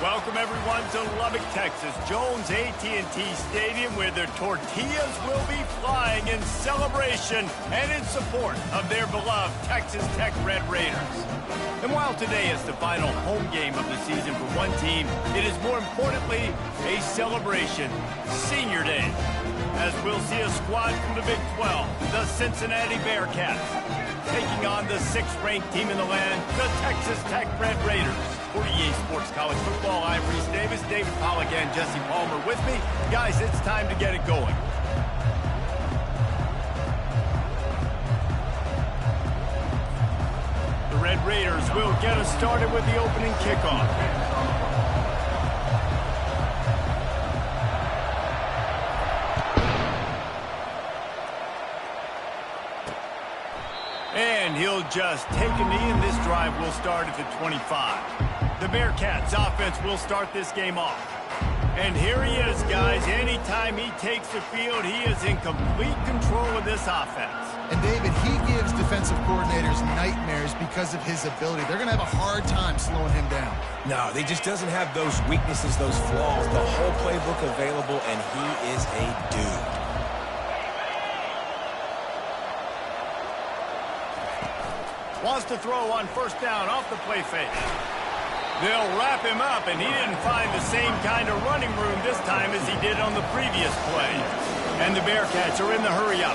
Welcome, everyone, to Lubbock, Texas, Jones AT&T Stadium, where their tortillas will be flying in celebration and in support of their beloved Texas Tech Red Raiders. And while today is the final home game of the season for one team, it is more importantly a celebration, Senior Day, as we'll see a squad from the Big 12, the Cincinnati Bearcats, taking on the 6th-ranked team in the land, the Texas Tech Red Raiders. For EA Sports College Football, I'm Reese Davis, David Pollock, and Jesse Palmer with me. Guys, it's time to get it going. The Red Raiders will get us started with the opening kickoff. And he'll just take a knee, and this drive will start at the 25. The Bearcats offense will start this game off. And here he is, guys. Anytime he takes the field, he is in complete control of this offense. And David, he gives defensive coordinators nightmares because of his ability. They're going to have a hard time slowing him down. No, he just doesn't have those weaknesses, those flaws, the whole playbook available, and he is a dude. Wants to throw on first down off the play fake. They'll wrap him up, and he didn't find the same kind of running room this time as he did on the previous play. And the Bearcats are in the hurry up.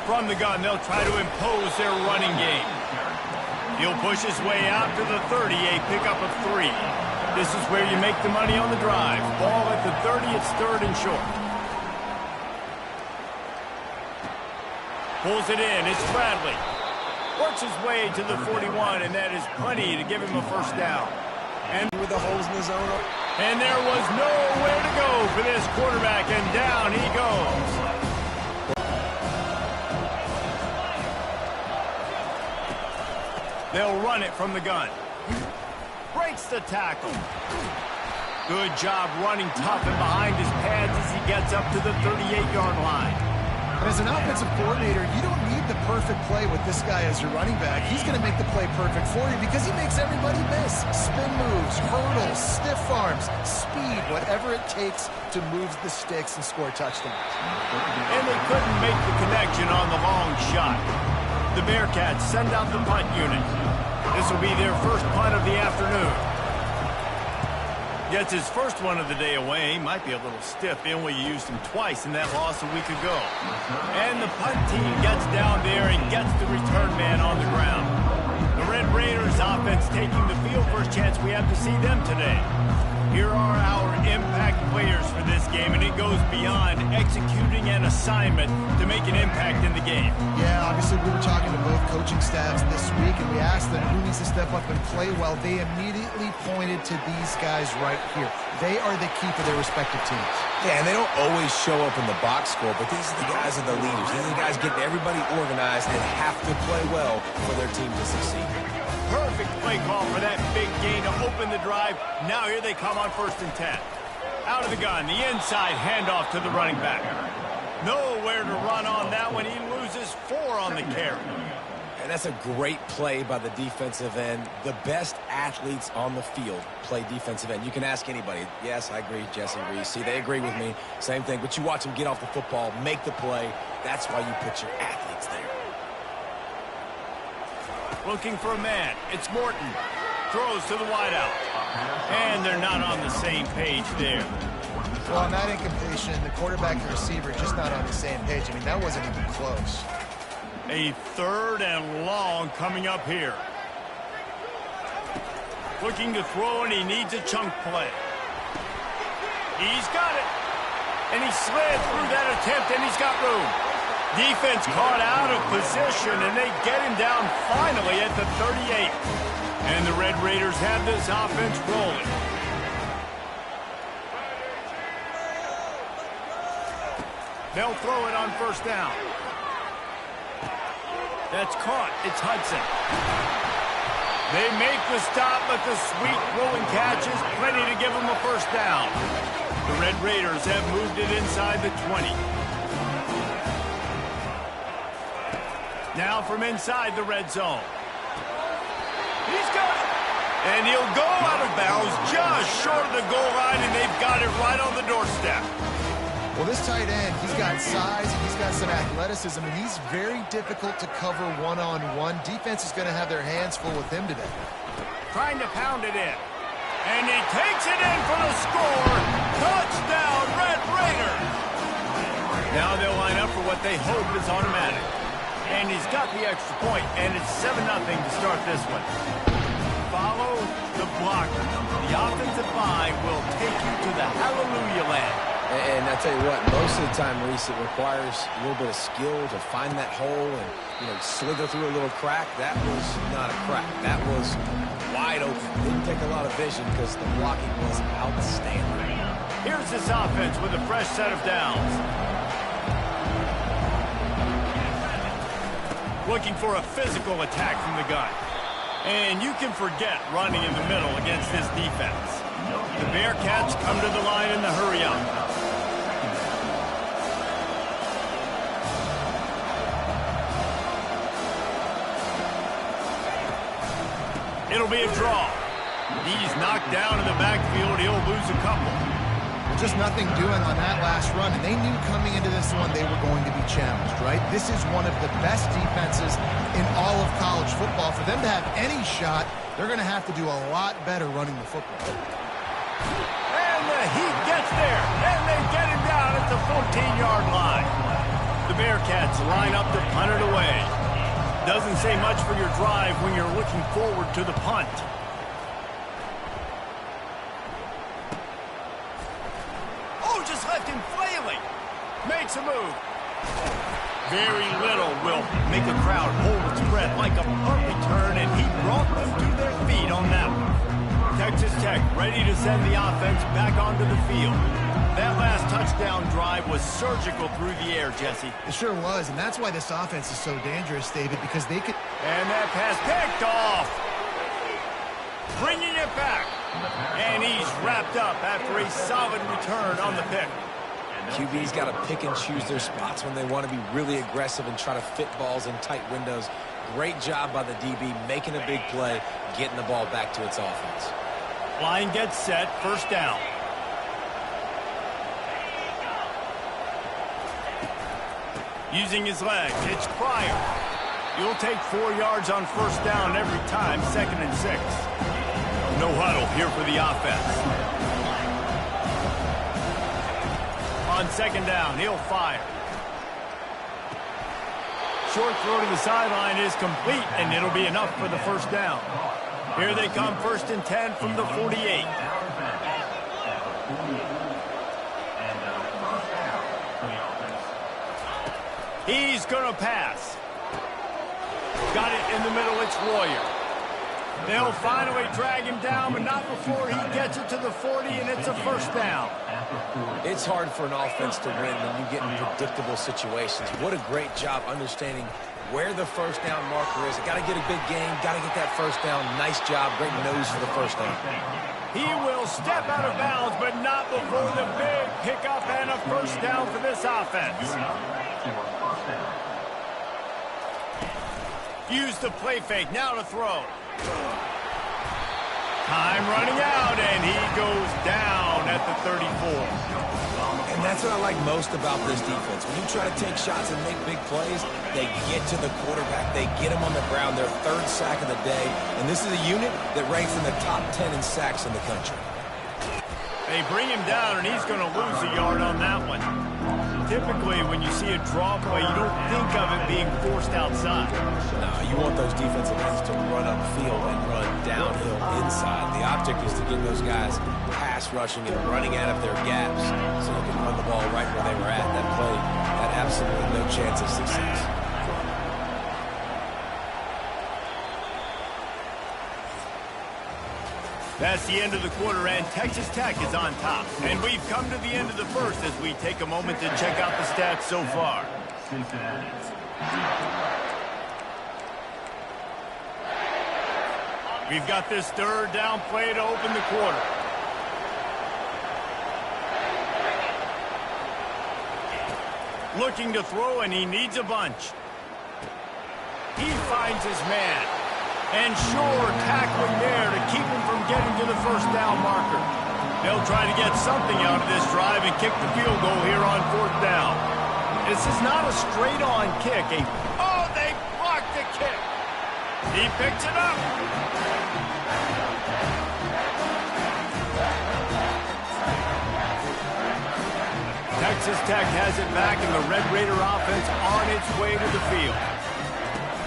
From the gun, they'll try to impose their running game. He'll push his way out to the 30, a pickup of 3. This is where you make the money on the drive. Ball at the 30, it's 3rd and short. Pulls it in, it's Bradley. Works his way to the 41, and that is plenty to give him a first down. And with the holes in the zone. And there was nowhere to go for this quarterback, and down he goes. They'll run it from the gun. Breaks the tackle. Good job running tough and behind his pads as he gets up to the 38-yard line. And as an offensive coordinator, you don't need the perfect play with this guy as your running back. He's going to make the play perfect for you because he makes everybody miss. Spin moves, hurdles, stiff arms, speed, whatever it takes to move the sticks and score touchdowns. And they couldn't make the connection on the long shot. The Bearcats send out the punt unit. This will be their first punt of the afternoon. Gets his first one of the day away. Might be a little stiff in where you used him twice in that loss a week ago. And the punt team gets down there and gets the return man on the ground. The Red Raiders offense taking the field. First chance we have to see them today. Here are our impact players for this game, and it goes beyond executing an assignment to make an impact in the game. Yeah, obviously we were talking to both coaching staffs this week, and we asked them who needs to step up and play well. They immediately pointed to these guys right here. They are the key for their respective teams. Yeah, and they don't always show up in the box score, but these are the guys that are the leaders. These are the guys getting everybody organized and have to play well for their team to succeed. Perfect play call for that big gain to open the drive. Now here they come on 1st and 10. Out of the gun, the inside handoff to the running back. Nowhere to run on that one. He loses 4 on the carry. And that's a great play by the defensive end. The best athletes on the field play defensive end. You can ask anybody. Yes, I agree, Jesse Reese. See, they agree with me. Same thing. But you watch them get off the football, make the play. That's why you put your athletes there. Looking for a man. It's Morton. Throws to the wideout. And they're not on the same page there. Well, on that incompletion, the quarterback and the receiver just not on the same page. I mean, that wasn't even close. A 3rd and long coming up here. Looking to throw, and he needs a chunk play. He's got it. And he slid through that attempt, and he's got room. Defense caught out of position, and they get him down finally at the 38. And the Red Raiders have this offense rolling. They'll throw it on first down. That's caught. It's Hudson. They make the stop, but the sweet throwing catch is plenty to give them a first down. The Red Raiders have moved it inside the 20. Now from inside the red zone. He's got it. And he'll go out of bounds just short of the goal line, and they've got it right on the doorstep. Well, this tight end, he's got size, he's got some athleticism, and he's very difficult to cover one-on-one. Defense is going to have their hands full with him today. Trying to pound it in. And he takes it in for the score. Touchdown, Red Raiders. Now they'll line up for what they hope is automatic. And he's got the extra point, and it's 7-0 to start this one. Follow the blocker. The offensive line will take you to the hallelujah land. And I tell you what, most of the time, Reese, it requires a little bit of skill to find that hole and, slither through a little crack. That was not a crack. That was wide open. Didn't take a lot of vision because the blocking was outstanding. Here's this offense with a fresh set of downs. Looking for a physical attack from the gun. And you can forget running in the middle against this defense. The Bearcats come to the line in the hurry up. It'll be a draw. He's knocked down in the backfield. He'll lose a couple. Just nothing doing on that last run, and they knew coming into this one they were going to be challenged, right? This is one of the best defenses in all of college football. For them to have any shot, they're going to have to do a lot better running the football. And the Heat gets there, and they get him down at the 14-yard line. The Bearcats line up to punt it away. Doesn't say much for your drive when you're looking forward to the punt. Oh, just left him flailing. Makes a move. Very little will make a crowd hold its breath like a punt return, and he brought them to their feet on that one. Texas Tech ready to send the offense back onto the field. That last touchdown drive was surgical through the air, Jesse. It sure was, and that's why this offense is so dangerous, David, because they could... And that pass picked off. Bringing it back. And he's wrapped up after a solid return on the pick. QB's got to pick and choose their spots when they want to be really aggressive and try to fit balls in tight windows. Great job by the DB making a big play, getting the ball back to its offense. Line gets set, first down. Using his legs, it's Pryor. You'll take 4 yards on first down every time, 2nd and 6. No huddle here for the offense. On 2nd down, he'll fire. Short throw to the sideline is complete, and it'll be enough for the first down. Here they come, 1st and 10 from the 48. He's going to pass. Got it in the middle, it's Royer. They'll finally drag him down, but not before he gets it to the 40, and it's a first down. It's hard for an offense to win when you get in predictable situations. What a great job understanding where the first down marker is. Got to get a big game, got to get that first down. Nice job, great nose for the first down. He will step out of bounds, but not before the big pickup and a first down for this offense. Use the play fake, now to throw. Time running out, and he goes down at the 34. And that's what I like most about this defense. When you try to take shots and make big plays, they get to the quarterback. They get him on the ground, their 3rd sack of the day. And this is a unit that ranks in the top 10 in sacks in the country. They bring him down, and he's going to lose a yard on that one. Typically, when you see a draw play, you don't think of it being forced outside. No, you want those defensive ends to run upfield and run downhill inside. The object is to get those guys pass rushing and running out of their gaps so you can run the ball right where they were at. That play had absolutely no chance of success. That's the end of the quarter, and Texas Tech is on top. And we've come to the end of the first as we take a moment to check out the stats so far. We've got this 3rd down play to open the quarter. Looking to throw, and he needs a bunch. He finds his man. And sure tackling there to keep him from getting to the first down marker. They'll try to get something out of this drive and kick the field goal here on fourth down. This is not a straight-on kick. Oh, they blocked the kick. He picks it up. Texas Tech has it back, and the Red Raider offense on its way to the field.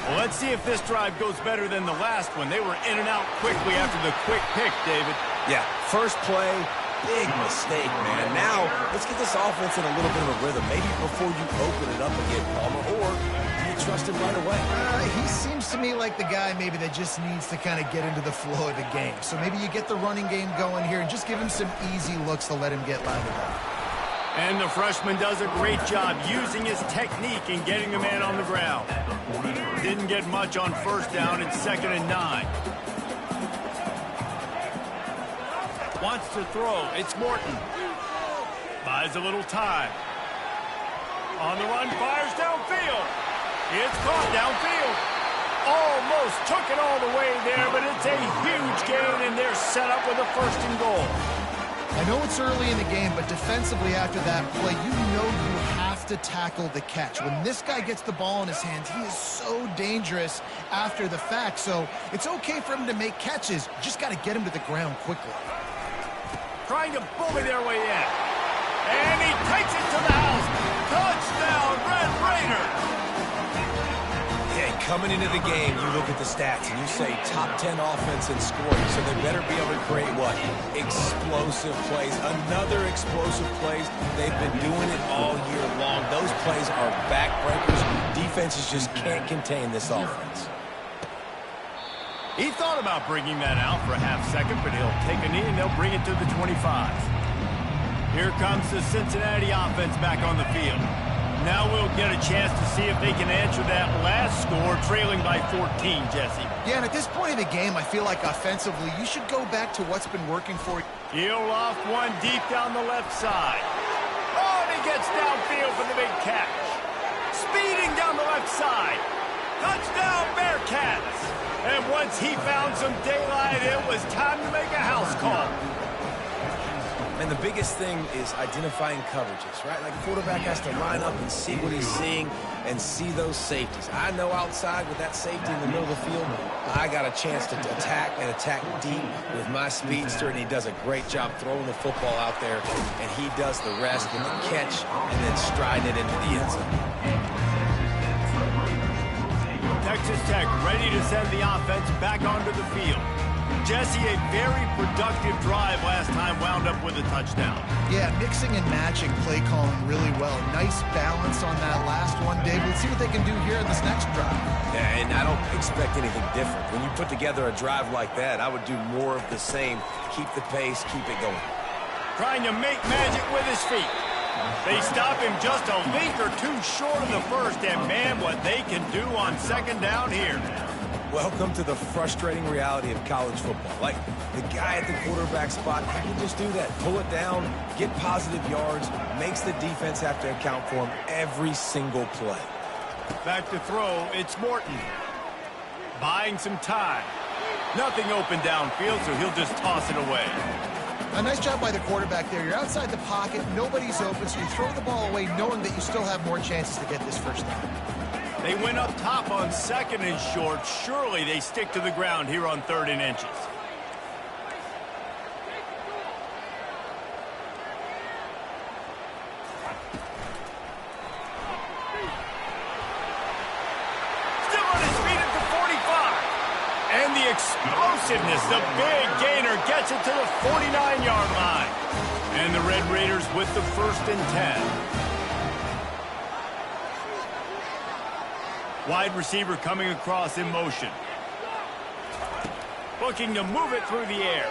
Well, let's see if this drive goes better than the last one. They were in and out quickly after the quick pick, David. Yeah, first play, big mistake, man. Now, let's get this offense in a little bit of a rhythm. Maybe before you open it up again, Palmer, or do you trust him right away? He seems to me like the guy maybe that just needs to kind of get into the flow of the game. So maybe you get the running game going here and just give him some easy looks to let him get lathered up. And the freshman does a great job using his technique and getting the man on the ground. Didn't get much on first down. It's 2nd and 9. Wants to throw. It's Morton. Buys a little time. On the run, fires downfield. It's caught downfield. Almost took it all the way there, but it's a huge gain, and they're set up with a 1st and goal. I know it's early in the game, but defensively after that play, you know you have to tackle the catch. When this guy gets the ball in his hands, he is so dangerous after the fact. So it's okay for him to make catches. Just got to get him to the ground quickly. Trying to bully their way in. And he takes it to the house. Touchdown, Red Raiders! Yeah, coming into the game, you look at the stats and you say top 10 offense in scoring, so they better be able to create what? Explosive plays. Another explosive plays. They've been doing it all year long. Those plays are backbreakers. Defenses just can't contain this offense. He thought about bringing that out for a half second, but he'll take a knee and they'll bring it to the 25. Here comes the Cincinnati offense back on the field. Now we'll get a chance to see if they can answer that last score, trailing by 14, Jesse. Yeah, and at this point in the game, I feel like offensively, you should go back to what's been working for you. He'll off one deep down the left side. Oh, and he gets downfield for the big catch. Speeding down the left side. Touchdown, Bearcats! And once he found some daylight, it was time to make a house call. And the biggest thing is identifying coverages, right? Like a quarterback has to line up and see what he's seeing and see those safeties. I know outside with that safety in the middle of the field, I got a chance to attack and attack deep with my speedster, and he does a great job throwing the football out there, and he does the rest with the catch and then striding it into the end zone. Texas Tech ready to send the offense back onto the field. Jesse, a very productive drive last time wound up with a touchdown. Yeah, mixing and matching play calling really well. Nice balance on that last one, Dave. Let's see what they can do here in this next drive. Yeah, and I don't expect anything different. When you put together a drive like that, I would do more of the same. Keep the pace, keep it going. Trying to make magic with his feet. They stop him just a length or two short of the first, and man, what they can do on 2nd down here. Welcome to the frustrating reality of college football. Like, the guy at the quarterback spot, he can just do that. Pull it down, get positive yards, makes the defense have to account for him every single play. Back to throw, it's Morton. Buying some time. Nothing open downfield, so he'll just toss it away. A nice job by the quarterback there. You're outside the pocket, nobody's open, so you throw the ball away knowing that you still have more chances to get this first down. They went up top on 2nd and short. Surely they stick to the ground here on 3rd and inches. Still on his feet at the 45. And the explosiveness, the big gainer gets it to the 49-yard line. And the Red Raiders with the 1st and 10. Wide receiver coming across in motion. Looking to move it through the air.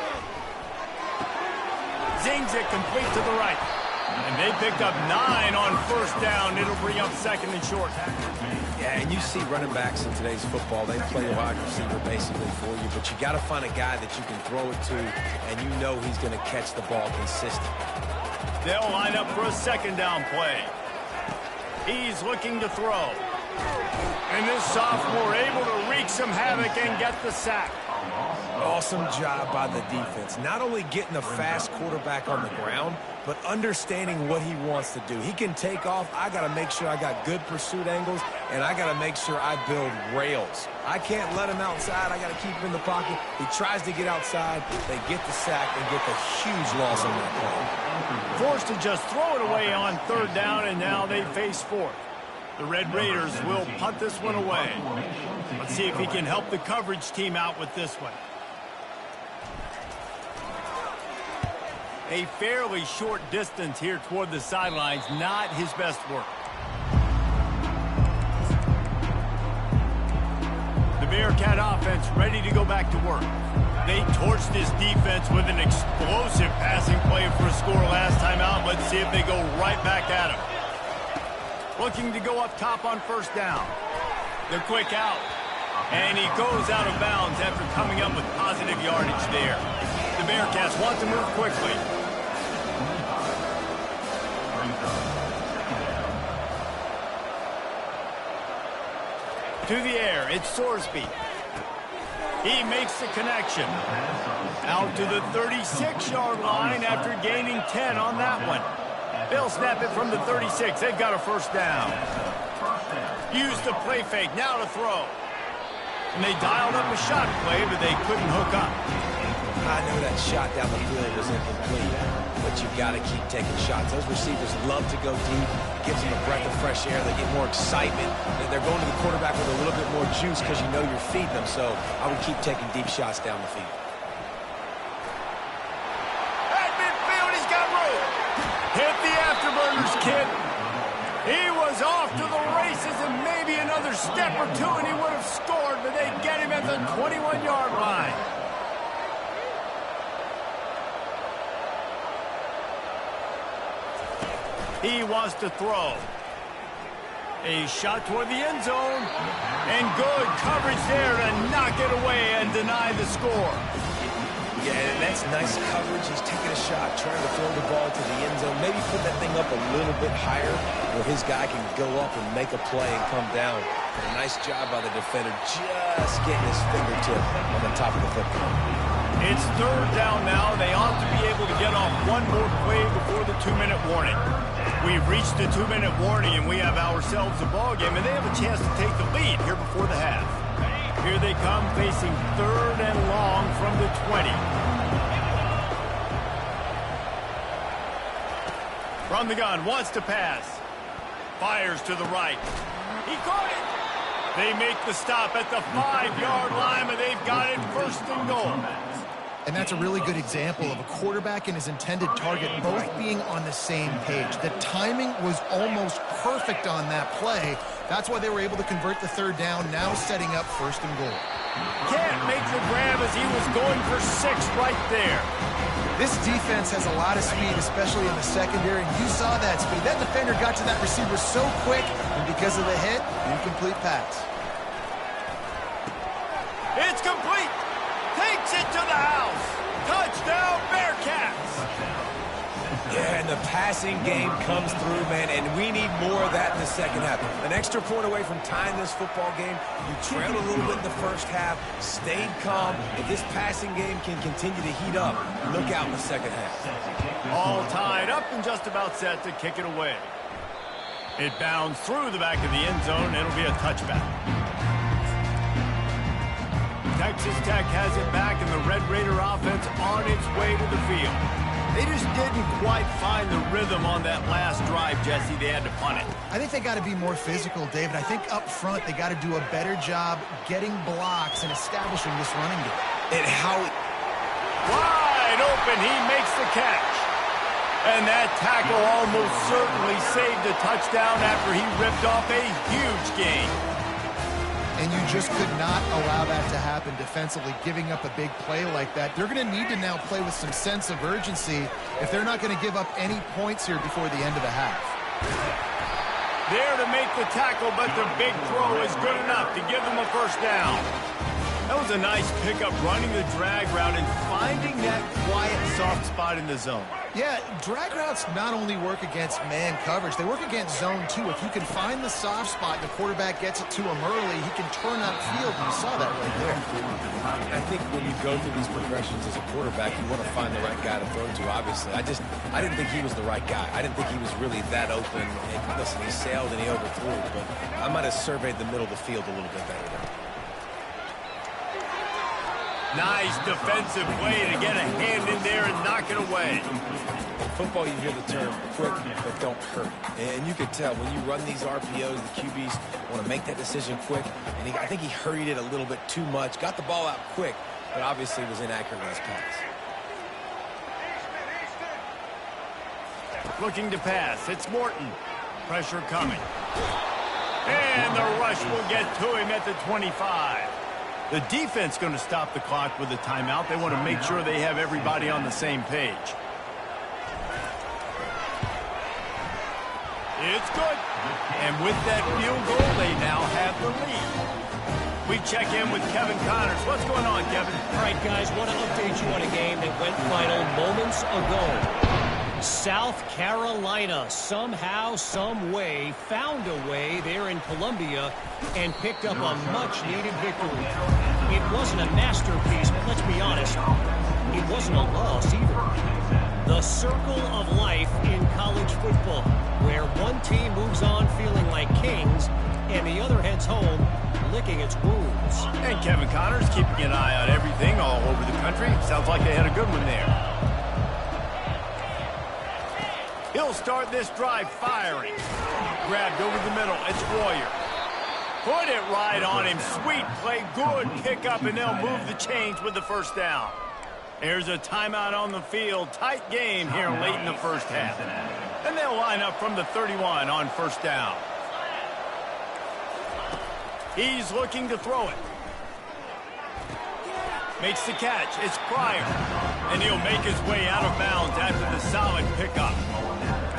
Zings it complete to the right. And they picked up 9 on 1st down. It'll bring up 2nd and short. Yeah, and you see running backs in today's football, they play a wide receiver basically for you, but you got to find a guy that you can throw it to, and you know he's going to catch the ball consistently. They'll line up for a 2nd down play. He's looking to throw. And this sophomore able to wreak some havoc and get the sack. Awesome job by the defense. Not only getting a fast quarterback on the ground, but understanding what he wants to do. He can take off. I got to make sure I got good pursuit angles, and I got to make sure I build rails. I can't let him outside. I got to keep him in the pocket. He tries to get outside. They get the sack and get the huge loss on that play. Forced to just throw it away on third down, and now they face fourth. The Red Raiders will punt this one away. Let's see if he can help the coverage team out with this one. A fairly short distance here toward the sidelines, not his best work. The Bearcat offense ready to go back to work. They torched this defense with an explosive passing play for a score last time out. Let's see if they go right back at him. Looking to go up top on first down. The quick out. And he goes out of bounds after coming up with positive yardage there. The Bearcats want to move quickly. To the air, it's Sorsby. He makes the connection. Out to the 36-yard line after gaining 10 on that one. They'll snap it from the 36. They've got a first down. Use the play fake. Now to throw. And they dialed up a shot play, but they couldn't hook up. I know that shot down the field was incomplete, but you've got to keep taking shots. Those receivers love to go deep. It gives them a breath of fresh air. They get more excitement. They're going to the quarterback with a little bit more juice because you know you're feeding them. So I would keep taking deep shots down the field. At midfield, he's got room. Hit the afterburners, kid. He was off to the races, and maybe another step or two, and he would have scored, but they get him at the 21-yard line. He wants to throw. A shot toward the end zone. And good coverage there to knock it away and deny the score. Yeah, that's nice coverage. He's taking a shot, trying to throw the ball to the end zone. Maybe put that thing up a little bit higher where his guy can go up and make a play and come down. But a nice job by the defender just getting his fingertip on the top of the football. It's third down now. They ought to be able to get off one more play before the 2-minute warning. We've reached the 2-minute warning, and we have ourselves a ball game, and they have a chance to take the lead here before the half. Here they come, facing third and long from the 20. From the gun, wants to pass. Fires to the right. He caught it. They make the stop at the 5-yard line, but they've got it first and goal. And that's a really good example of a quarterback and his intended target both being on the same page. The timing was almost perfect on that play. That's why they were able to convert the third down, now setting up first and goal. Can't make the grab as he was going for 6 right there. This defense has a lot of speed, especially in the secondary, and you saw that speed. That defender got to that receiver so quick, and because of the hit, incomplete pass. It's complete. Takes it to the house. Touchdown, Bearcats. Yeah, and the passing game comes through, man, and we need more of that in the second half. An extra point away from tying this football game. You trailed a little bit in the first half, stayed calm. If this passing game can continue to heat up, look out in the second half. All tied up and just about set to kick it away. It bounds through the back of the end zone. It'll be a touchback. Texas Tech has it back, and the Red Raider offense on its way to the field. They just didn't quite find the rhythm on that last drive, Jesse. They had to punt it. I think they got to be more physical, David. I think up front they got to do a better job getting blocks and establishing this running game. And how... Wide open, he makes the catch. And that tackle almost certainly saved a touchdown after he ripped off a huge gain. And you just could not allow that to happen defensively, giving up a big play like that. They're going to need to now play with some sense of urgency if they're not going to give up any points here before the end of the half. There to make the tackle, but the big throw is good enough to give them a first down. That was a nice pickup, running the drag route and finding that quiet, soft spot in the zone. Yeah, drag routes not only work against man coverage, they work against zone too. If you can find the soft spot and the quarterback gets it to him early, he can turn upfield, and you saw that right there. I think when you go through these progressions as a quarterback, you want to find the right guy to throw to, obviously. I didn't think he was the right guy. I didn't think he was really that open. And listen, he sailed and he overthrew, but I might have surveyed the middle of the field a little bit better there. Nice defensive play to get a hand in there and knock it away. In football, you hear the term quick, but don't hurt. And you can tell when you run these RPOs, the QBs want to make that decision quick. And I think he hurried it a little bit too much. Got the ball out quick, but obviously was inaccurate with his pass. Looking to pass. It's Morton. Pressure coming. And the rush will get to him at the 25. The defense going to stop the clock with a timeout. They want to make sure they have everybody on the same page. It's good. And with that field goal, they now have the lead. We check in with Kevin Connors. What's going on, Kevin? All right, guys, want to update you on a game that went final moments ago. South Carolina somehow, some way, found a way there in Columbia and picked up a much-needed victory. It wasn't a masterpiece, but let's be honest, it wasn't a loss either. The circle of life in college football, where one team moves on feeling like kings and the other heads home licking its wounds. And Kevin Connors keeping an eye on everything all over the country. Sounds like they had a good one there. He'll start this drive firing. Grabbed over the middle. It's Royer. Put it right on him. Sweet play. Good pickup, and they'll move the chains with the first down. There's a timeout on the field. Tight game here late in the first half. And they'll line up from the 31 on first down. He's looking to throw it. Makes the catch. It's Pryor. And he'll make his way out of bounds after the solid pickup.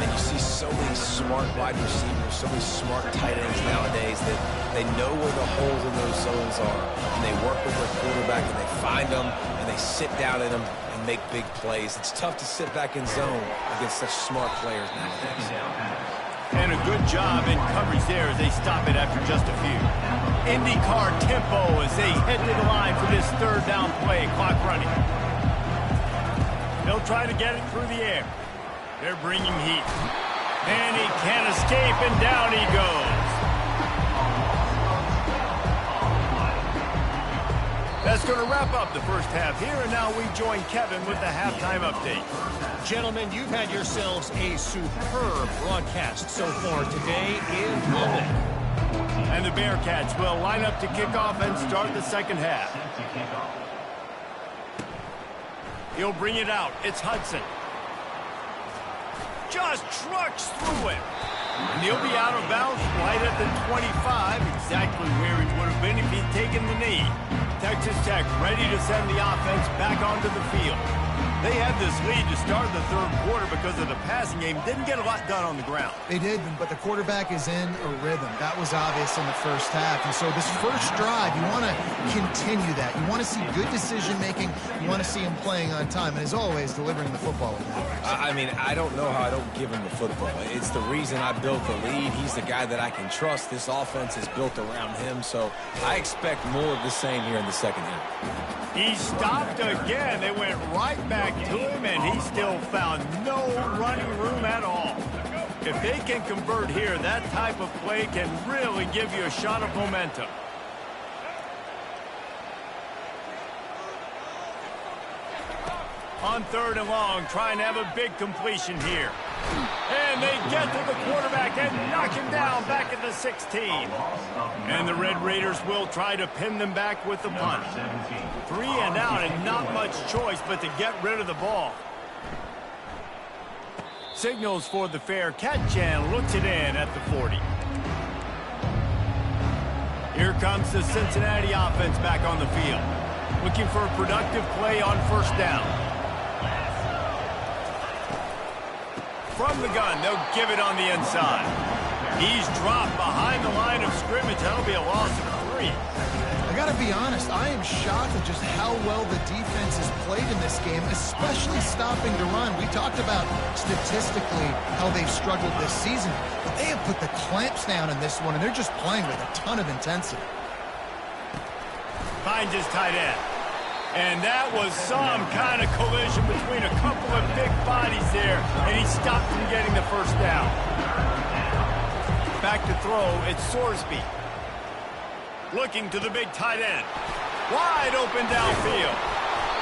And you see so many smart wide receivers, so many smart tight ends nowadays that they know where the holes in those zones are. And they work with their quarterback, and they find them, and they sit down in them and make big plays. It's tough to sit back in zone against such smart players nowadays. And a good job in coverage there as they stop it after just a few. IndyCar tempo as they head to the line for this third down play. Clock running. They'll try to get it through the air. They're bringing heat. And he can't escape, and down he goes. That's going to wrap up the first half here, and now we join Kevin with the halftime update. Gentlemen, you've had yourselves a superb broadcast so far today in Lubbock. And the Bearcats will line up to kick off and start the second half. He'll bring it out. It's Hudson. Just trucks through it. And he'll be out of bounds right at the 25, exactly where he would have been if he'd taken the knee. Texas Tech ready to send the offense back onto the field. They had this lead to start the third quarter because of the passing game. Didn't get a lot done on the ground. They did, but the quarterback is in a rhythm. That was obvious in the first half. And so this first drive, you want to continue that. You want to see good decision-making. You want to see him playing on time. And as always, delivering the football. I mean, I don't know how I don't give him the football. It's the reason I built the lead. He's the guy that I can trust. This offense is built around him. So I expect more of the same here in the second half. He stopped again. They went right back to him, and he still found no running room at all. If they can convert here, that type of play can really give you a shot of momentum. On third and long, trying to have a big completion here. And they get to the quarterback and knock him down back at the 16. And the Red Raiders will try to pin them back with the punt. 3 and out, and not much choice but to get rid of the ball. Signals for the fair catch and looks it in at the 40. Here comes the Cincinnati offense back on the field. Looking for a productive play on first down. From the gun, they'll give it on the inside. He's dropped behind the line of scrimmage. That'll be a loss of 3. I got to be honest, I am shocked at just how well the defense has played in this game, especially stopping the run. We talked about statistically how they've struggled this season, but they have put the clamps down in this one, and they're just playing with a ton of intensity. Finds his tight end. And that was some kind of collision between a couple of big bodies there, and he stopped from getting the first down. Back to throw, it's Sorsby. Looking to the big tight end. Wide open downfield.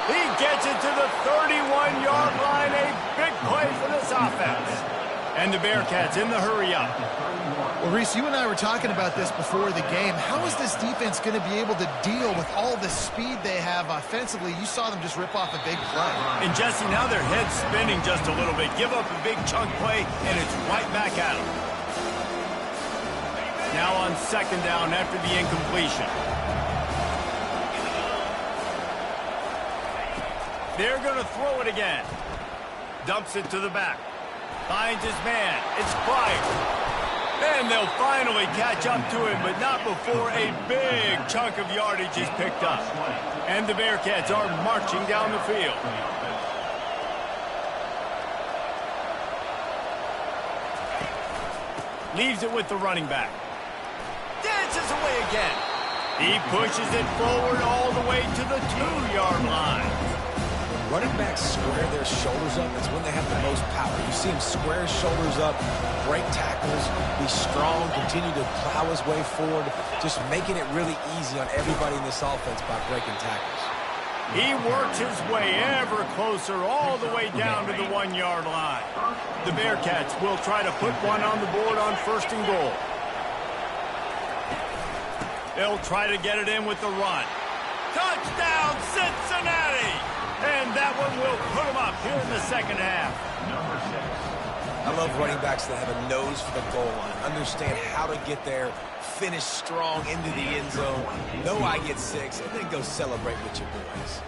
He gets it to the 31-yard line, a big play for this offense. And the Bearcats in the hurry up. Well, Reese, you and I were talking about this before the game. How is this defense going to be able to deal with all the speed they have offensively? You saw them just rip off a big play. And Jesse, now their head's spinning just a little bit. Give up a big chunk play, and it's right back at them. Now on second down after the incompletion. They're going to throw it again. Dumps it to the back. Finds his man. It's Pryor. And they'll finally catch up to him, but not before a big chunk of yardage is picked up. And the Bearcats are marching down the field. Leaves it with the running back. Dances away again. He pushes it forward all the way to the 2-yard line. Running backs square their shoulders up. That's when they have the most power. You see him square his shoulders up, break tackles, be strong, continue to plow his way forward, just making it really easy on everybody in this offense by breaking tackles. He works his way ever closer all the way down to the 1-yard line. The Bearcats will try to put one on the board on first and goal. They'll try to get it in with the run. Touchdown, Cincinnati! And that one will put them up here in the second half. I love running backs that have a nose for the goal line, understand how to get there, finish strong into the end zone, know I get 6, and then go celebrate with your boys.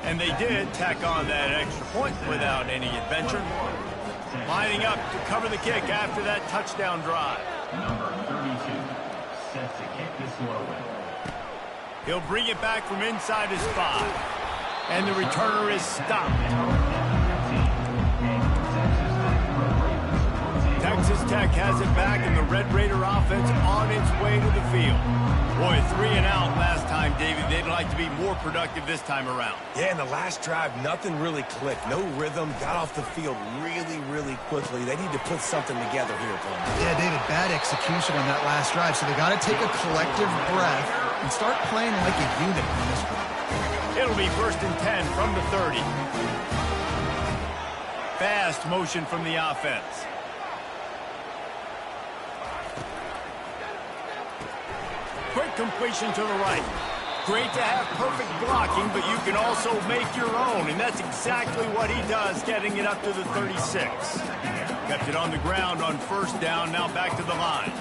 And they did tack on that extra point without any adventure. Lining up to cover the kick after that touchdown drive. Number 32 sets to kick this one away. He'll bring it back from inside his 5. And the returner is stopped. Texas Tech has it back, and the Red Raider offense on its way to the field. Boy, 3 and out last time, David. They'd like to be more productive this time around. Yeah, in the last drive, nothing really clicked. No rhythm, got off the field really, really quickly. They need to put something together here, Paul. Yeah, David, bad execution on that last drive, so they got to take a collective breath and start playing like a unit on this one. It'll be first and 10 from the 30. Fast motion from the offense. Quick completion to the right. Great to have perfect blocking, but you can also make your own, and that's exactly what he does, getting it up to the 36. Kept it on the ground on first down, now back to the line.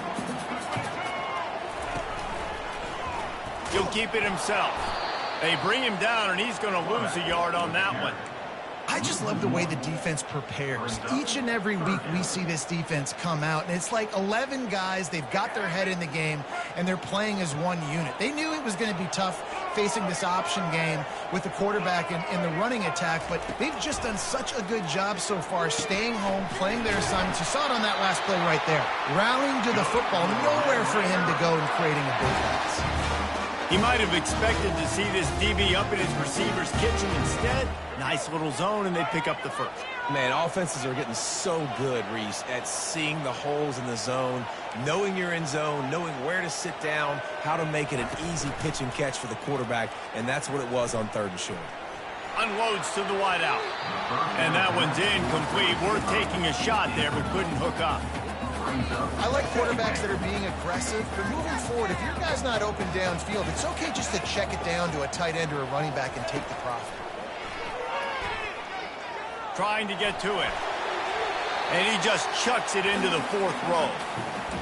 He'll keep it himself. They bring him down, and he's going to lose a yard on that one. I just love the way the defense prepares. Each and every week we see this defense come out, and it's like 11 guys, they've got their head in the game, and they're playing as one unit. They knew it was going to be tough facing this option game with the quarterback in the running attack, but they've just done such a good job so far staying home, playing their assignments. You saw it on that last play right there. Rallying to the football, nowhere for him to go and creating a big pass. He might have expected to see this DB up in his receiver's kitchen. Instead, nice little zone, and they pick up the first. Man, offenses are getting so good, Reese, at seeing the holes in the zone, knowing your end zone, knowing where to sit down, how to make it an easy pitch and catch for the quarterback, and that's what it was on 3rd and short. Unloads to the wideout. And that one's incomplete. Worth taking a shot there, but couldn't hook up. I like quarterbacks that are being aggressive, but moving forward, if your guy's not open downfield, it's okay just to check it down to a tight end or a running back and take the profit. Trying to get to it. And he just chucks it into the 4th row.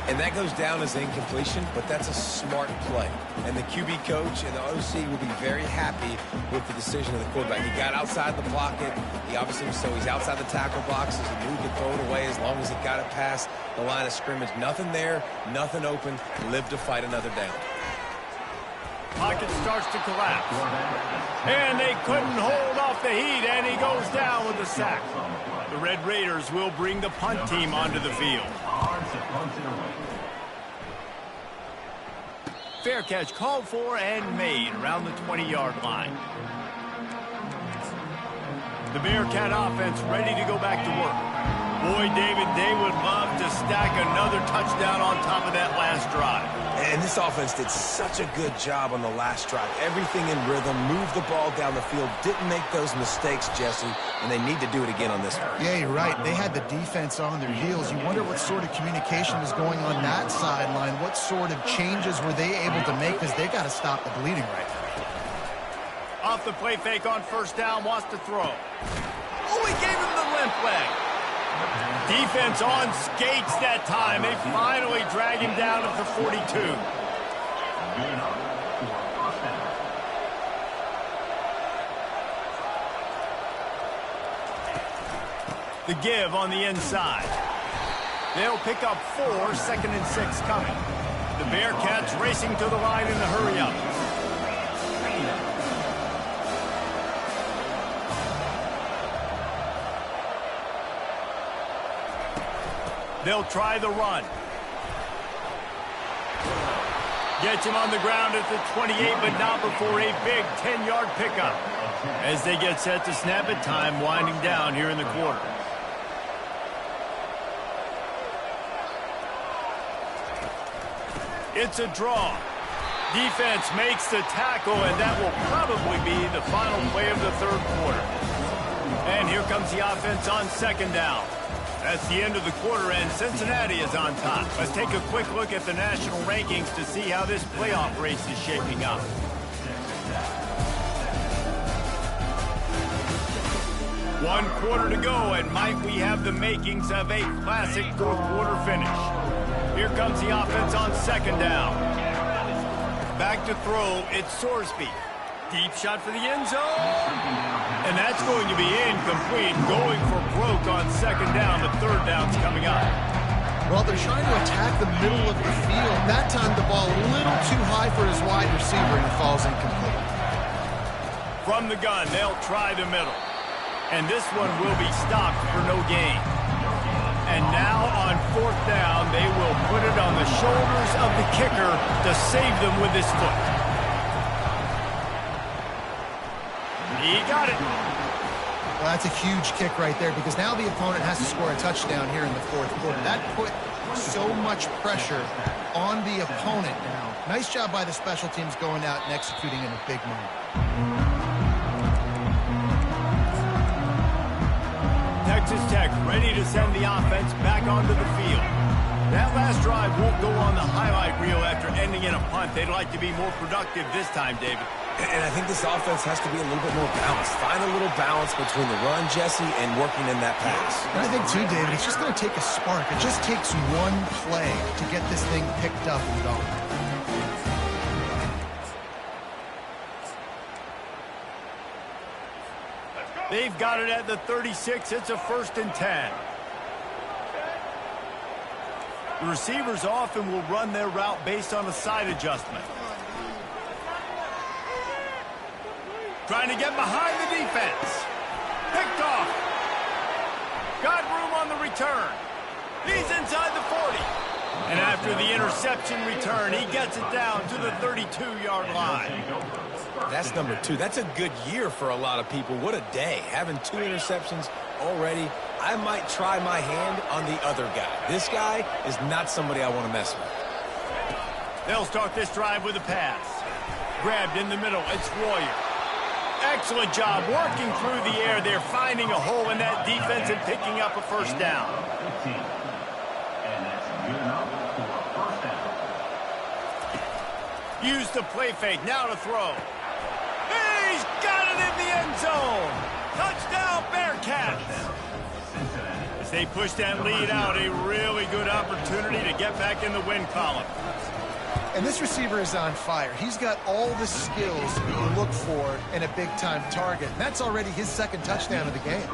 And that goes down as incompletion, but that's a smart play. And the QB coach and the OC will be very happy with the decision of the quarterback. He got outside the pocket. He obviously, so he's outside the tackle box. He knew he could throw it away as long as he got it past the line of scrimmage. Nothing there, nothing open. Live to fight another down. Pocket starts to collapse. And they couldn't hold off the heat, and he goes down with a sack. The Red Raiders will bring the punt team onto the field. Fair catch called for and made around the 20-yard line. The Bearcat offense ready to go back to work. Boy, David, they would love to stack another touchdown on top of that last drive. And this offense did such a good job on the last drive. Everything in rhythm, moved the ball down the field, didn't make those mistakes, Jesse, and they need to do it again on this one. Yeah, you're right. They had the defense on their heels. You wonder what sort of communication was going on that sideline. What sort of changes were they able to make, because they got to stop the bleeding right now. Off the play fake on first down, wants to throw. Oh, he gave him the limp leg. Defense on skates that time. They finally drag him down at the 42. The give on the inside. They'll pick up 4, 2nd and 6 coming. The Bearcats racing to the line in the hurry-up. They'll try the run. Gets him on the ground at the 28, but not before a big 10-yard pickup. As they get set to snap it, time winding down here in the quarter. It's a draw. Defense makes the tackle, and that will probably be the final play of the third quarter. And here comes the offense on second down. That's the end of the quarter, and Cincinnati is on top. Let's take a quick look at the national rankings to see how this playoff race is shaping up. One quarter to go, and might we have the makings of a classic fourth quarter finish. Here comes the offense on second down. Back to throw, it's Sorsby. Deep shot for the end zone. And that's going to be incomplete. Going for broke on second down. The third down's coming up. Well, they're trying to attack the middle of the field. That time the ball a little too high for his wide receiver, and it falls incomplete. From the gun, they'll try the middle. And this one will be stopped for no gain. And now on fourth down, they will put it on the shoulders of the kicker to save them with his foot. He got it. Well, that's a huge kick right there, because now the opponent has to score a touchdown here in the fourth quarter. That put so much pressure on the opponent. Nice job by the special teams going out and executing in a big moment. Texas Tech ready to send the offense back onto the field. That last drive won't go on the highlight reel after ending in a punt. They'd like to be more productive this time, David. And I think this offense has to be a little bit more balanced. Find a little balance between the run, Jesse, and working in that pass. And I think, too, David, it's just going to take a spark. It just takes one play to get this thing picked up and going. They've got it at the 36. It's a 1st and 10. The receivers often will run their route based on a side adjustment. Trying to get behind the defense. Picked off. Got room on the return. He's inside the 40. And after the interception return, he gets it down to the 32-yard line. That's number 2. That's a good year for a lot of people. What a day. Having 2 interceptions already. I might try my hand on the other guy. This guy is not somebody I want to mess with. They'll start this drive with a pass. Grabbed in the middle. It's Royer. Excellent job working through the air. They're finding a hole in that defense and picking up a first down. Use the play fake. Now to throw. He's got it in the end zone. Touchdown, Bearcats. As they push that lead out, a really good opportunity to get back in the win column. And this receiver is on fire. He's got all the skills you look for in a big-time target. That's already his 2nd touchdown of the game.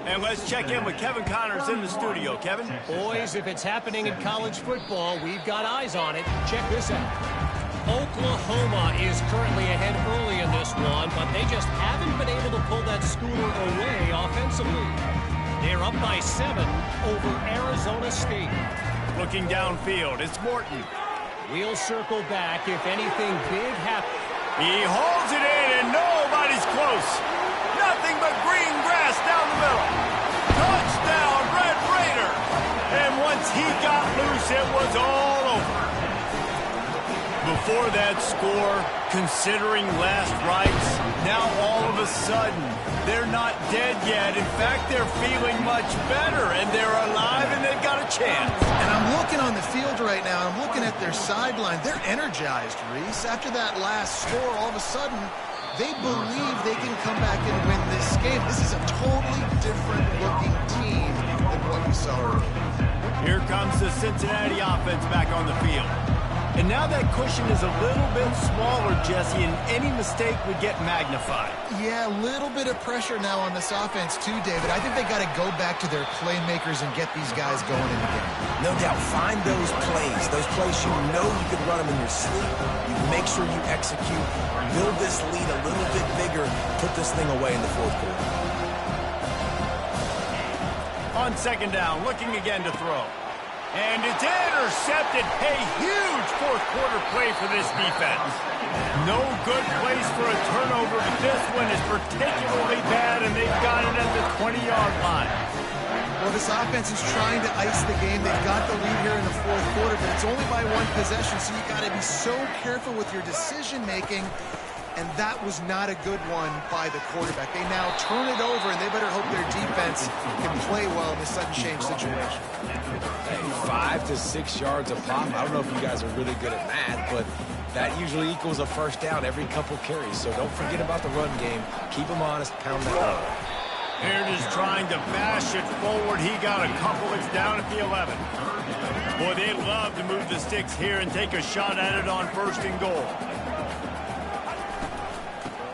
And let's check in with Kevin Connors in the studio. Kevin? Boys, if it's happening in college football, we've got eyes on it. Check this out. Oklahoma is currently ahead early in this one, but they just haven't been able to pull that scooter away offensively. They're up by 7 over Arizona State. Looking downfield, it's Morton. We'll circle back if anything big happens. He holds it in, and nobody's close. Nothing but green grass down the middle. Touchdown, Red Raider. And once he got loose, it was all over. Before that score, considering last rites, now all of a sudden, they're not dead yet. In fact, they're feeling much better, and they're alive, and they've got a chance. And I'm looking on the field right now. I'm looking at their sideline. They're energized, Reese. After that last score, all of a sudden, they believe they can come back and win this game. This is a totally different-looking team than what we saw earlier. Here comes the Cincinnati offense back on the field. And now that cushion is a little bit smaller, Jesse, and any mistake would get magnified. Yeah, a little bit of pressure now on this offense too, David. I think they got to go back to their playmakers and get these guys going in the game. No doubt, find those plays you know you could run them in your sleep. You make sure you execute, build this lead a little bit bigger, put this thing away in the fourth quarter. On second down, looking again to throw. And it's intercepted. A huge fourth quarter play for this defense. No good place for a turnover, but this one is particularly bad, and they've got it at the 20-yard line. Well, this offense is trying to ice the game. They've got the lead here in the fourth quarter, but it's only by one possession, so you got to be so careful with your decision-making. And that was not a good one by the quarterback. They now turn it over, and they better hope their defense can play well in this sudden change situation. Hey, 5 to 6 yards a pop. I don't know if you guys are really good at math, but that usually equals a first down every couple carries. So don't forget about the run game. Keep them honest, pound that ball. Here it is trying to bash it forward. He got a couple. It's down at the 11. Boy, they love to move the sticks here and take a shot at it on first and goal.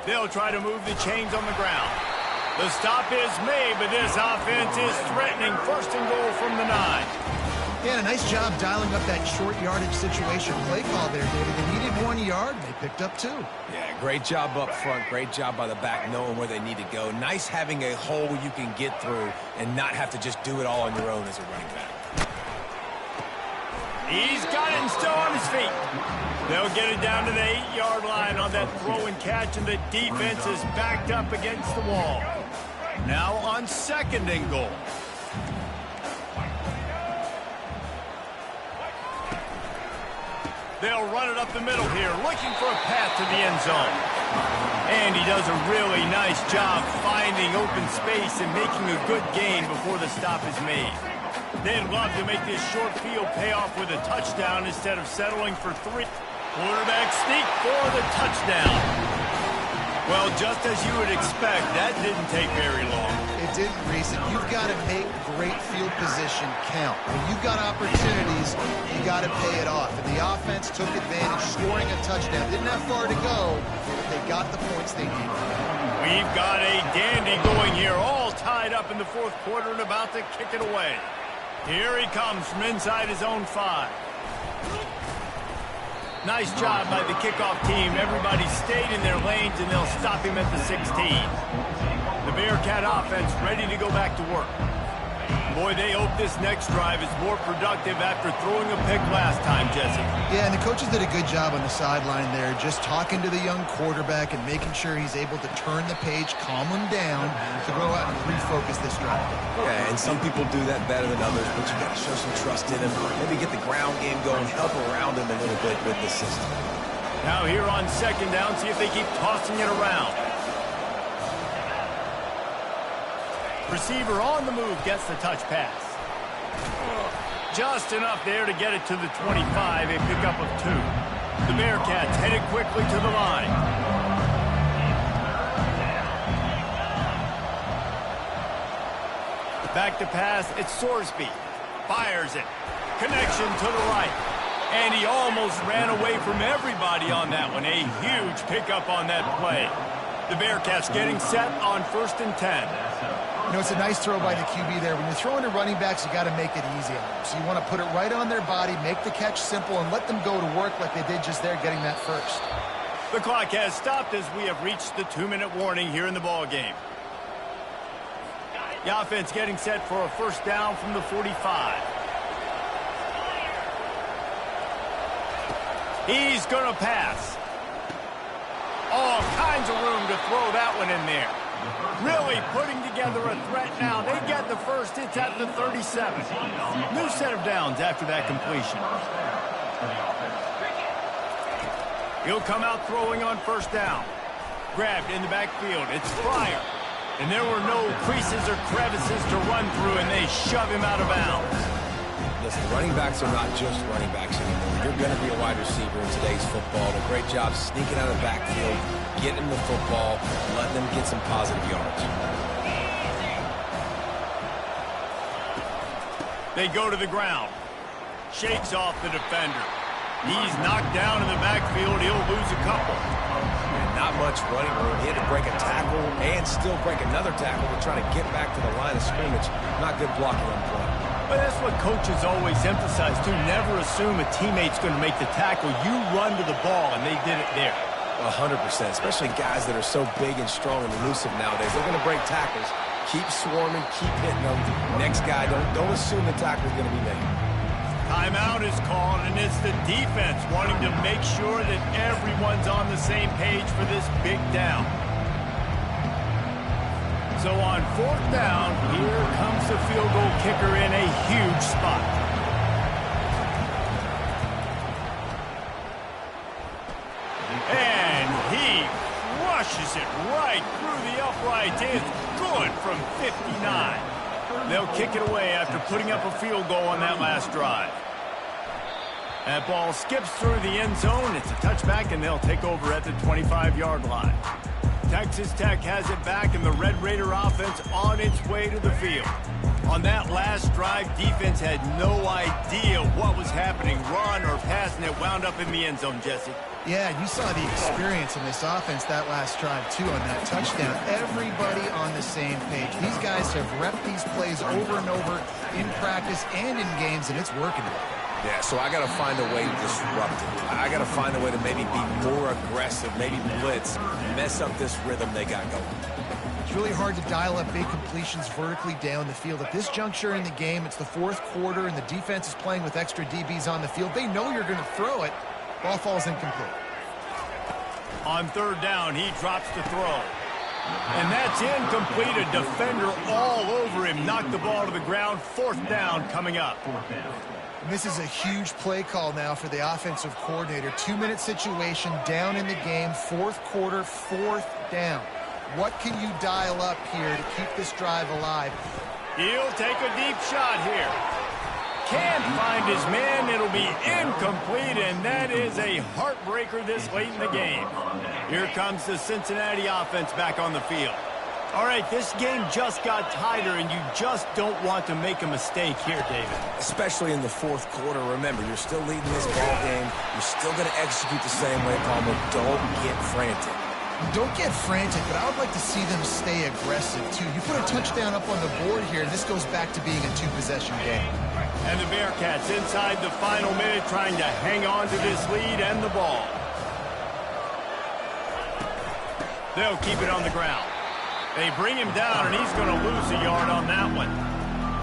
They'll try to move the chains on the ground. The stop is made, but this offense is threatening first and goal from the 9. Yeah, a nice job dialing up that short yardage situation play call there, David. They needed 1 yard, and they picked up 2. Yeah, great job up front. Great job by the back knowing where they need to go. Nice having a hole you can get through and not have to just do it all on your own as a running back. He's got it and still on his feet. They'll get it down to the 8-yard line on that throw and catch, and the defense is backed up against the wall. Now on second and goal. They'll run it up the middle here, looking for a path to the end zone. And he does a really nice job finding open space and making a good gain before the stop is made. They'd love to make this short field pay off with a touchdown instead of settling for 3. Quarterback sneak for the touchdown. Well, just as you would expect, that didn't take very long. It didn't, Reese. You've got to make great field position count. When you've got opportunities, you got to pay it off. And the offense took advantage, scoring a touchdown. Didn't have far to go, but they got the points they needed. We've got a dandy going here, all tied up in the fourth quarter and about to kick it away. Here he comes from inside his own 5. Nice job by the kickoff team. Everybody stayed in their lanes, and they'll stop him at the 16. The Bearcat offense ready to go back to work. Boy, they hope this next drive is more productive after throwing a pick last time, Jesse. Yeah, and the coaches did a good job on the sideline there, just talking to the young quarterback and making sure he's able to turn the page, calm him down, to go out and refocus this drive. Yeah, and some people do that better than others, but you got to show some trust in him. Maybe get the ground game going, help around him a little bit with the system. Now here on second down, see if they keep tossing it around. Receiver on the move gets the touch pass. Just enough there to get it to the 25, a pickup of 2. The Bearcats headed quickly to the line. Back to pass, it's Sorsby. Fires it. Connection to the right. And he almost ran away from everybody on that one. A huge pickup on that play. The Bearcats getting set on 1st and 10. You know, it's a nice throw by the QB there. When you're throwing to running backs, you got to make it easy on them. So you want to put it right on their body, make the catch simple, and let them go to work like they did just there, getting that first. The clock has stopped as we have reached the 2-minute warning here in the ball game. The offense getting set for a first down from the 45. He's going to pass. All kinds of room to throw that one in there. Really putting together a threat now. They get the first. It's at the 37. New set of downs after that completion. He'll come out throwing on first down. Grabbed in the backfield. It's Fryer. And there were no creases or crevices to run through, and they shove him out of bounds. Listen, running backs are not just running backs anymore. You're going to be a wide receiver in today's football. A great job sneaking out of the backfield, getting them the football, letting them get some positive yards. They go to the ground. Shakes off the defender. He's knocked down in the backfield. He'll lose a couple. And not much running room. He had to break a tackle and still break another tackle to try to get back to the line of scrimmage. Not good blocking on play. But that's what coaches always emphasize, too. Never assume a teammate's going to make the tackle. You run to the ball, and they did it there. 100%, especially guys that are so big and strong and elusive nowadays. They're going to break tackles. Keep swarming, keep hitting them. Next guy, don't assume the tackle is going to be made. Timeout is called, and it's the defense wanting to make sure that everyone's on the same page for this big down. So on fourth down, here comes the field goal kicker in a huge spot. And he crushes it right through the uprights. It's good from 59. They'll kick it away after putting up a field goal on that last drive. That ball skips through the end zone. It's a touchback, and they'll take over at the 25-yard line. Texas Tech has it back, and the Red Raider offense on its way to the field. On that last drive, defense had no idea what was happening, run or pass, and it wound up in the end zone, Jesse. Yeah, you saw the experience in this offense that last drive, too, on that touchdown. Everybody on the same page. These guys have repped these plays over and over in practice and in games, and it's working. Yeah, so I got to find a way to disrupt it. I got to find a way to maybe be more aggressive, maybe blitz, mess up this rhythm they got going. It's really hard to dial up big completions vertically down the field. At this juncture in the game, it's the fourth quarter, and the defense is playing with extra DBs on the field. They know you're going to throw it. Ball falls incomplete. On third down, he drops the throw. And that's incomplete. A defender all over him. Knocked the ball to the ground. Fourth down coming up. And this is a huge play call now for the offensive coordinator. 2-minute situation, down in the game, fourth quarter, fourth down. What can you dial up here to keep this drive alive? He'll take a deep shot here. Can't find his man. It'll be incomplete, and that is a heartbreaker this late in the game. Here comes the Cincinnati offense back on the field. All right, this game just got tighter, and you just don't want to make a mistake here, David. Especially in the fourth quarter. Remember, you're still leading this ball game. You're still going to execute the same way, Palmer. Don't get frantic. Don't get frantic, but I would like to see them stay aggressive, too. You put a touchdown up on the board here, and this goes back to being a two-possession game. And the Bearcats inside the final minute trying to hang on to this lead and the ball. They'll keep it on the ground. They bring him down, and he's going to lose a yard on that one.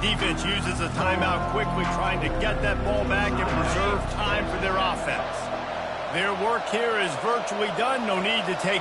Defense uses a timeout quickly, trying to get that ball back and preserve time for their offense. Their work here is virtually done. No need to take